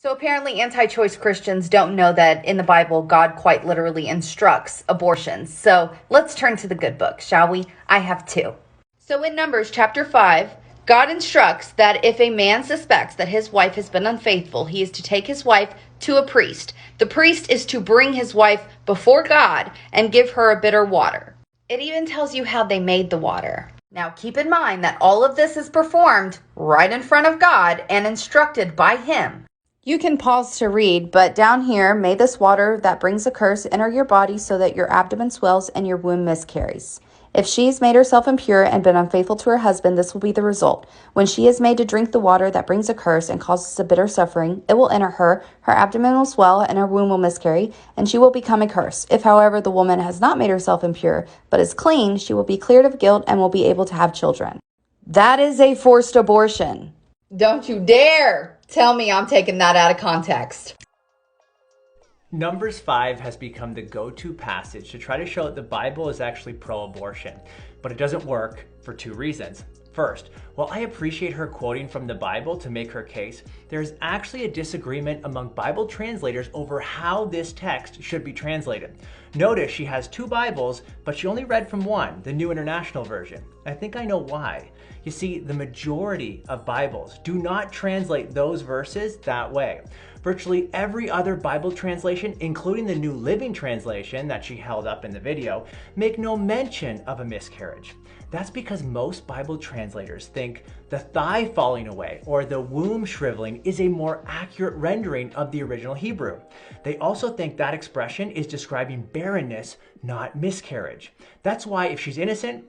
So apparently, anti choice Christians don't know that in the Bible, God quite literally instructs abortions. So let's turn to the good book, shall we? I have two. So in Numbers chapter 5, God instructs that if a man suspects that his wife has been unfaithful, he is to take his wife to a priest. The priest is to bring his wife before God and give her a bitter water. It even tells you how they made the water. Now keep in mind that all of this is performed right in front of God and instructed by Him. You can pause to read, but down here, may this water that brings a curse enter your body so that your abdomen swells and your womb miscarries. If she's made herself impure and been unfaithful to her husband, this will be the result. When she is made to drink the water that brings a curse and causes a bitter suffering, it will enter her, her abdomen will swell, and her womb will miscarry, and she will become a curse. If, however, the woman has not made herself impure, but is clean, she will be cleared of guilt and will be able to have children. That is a forced abortion. Don't you dare tell me I'm taking that out of context. Numbers 5 has become the go-to passage to try to show that the Bible is actually pro-abortion, but it doesn't work for two reasons. First, while I appreciate her quoting from the Bible to make her case, there's actually a disagreement among Bible translators over how this text should be translated. Notice she has two Bibles, but she only read from one, the New International Version. I think I know why. You see, the majority of Bibles do not translate those verses that way. Virtually every other Bible translation, including the New Living Translation that she held up in the video, make no mention of a miscarriage. That's because most Bible translators think the thigh falling away or the womb shriveling is a more accurate rendering of the original Hebrew. They also think that expression is describing barrenness, not miscarriage. That's why if she's innocent,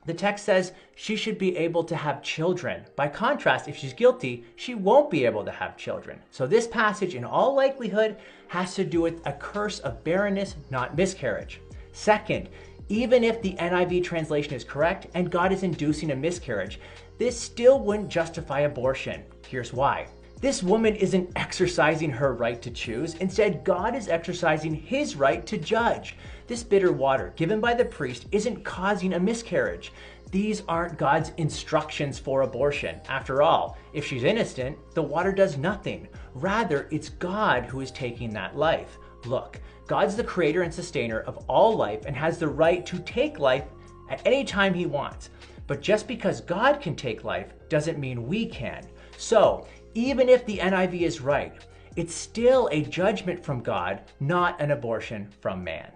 the text says she should be able to have children. By contrast, if she's guilty, she won't be able to have children. So this passage, in all likelihood, has to do with a curse of barrenness, not miscarriage. Second, even if the NIV translation is correct and God is inducing a miscarriage, this still wouldn't justify abortion. Here's why. This woman isn't exercising her right to choose. Instead, God is exercising his right to judge. This bitter water given by the priest isn't causing a miscarriage. These aren't God's instructions for abortion. After all, if she's innocent, the water does nothing. Rather, it's God who is taking that life. Look, God's the creator and sustainer of all life and has the right to take life at any time he wants. But just because God can take life doesn't mean we can. So, even if the NIV is right, it's still a judgment from God, not an abortion from man.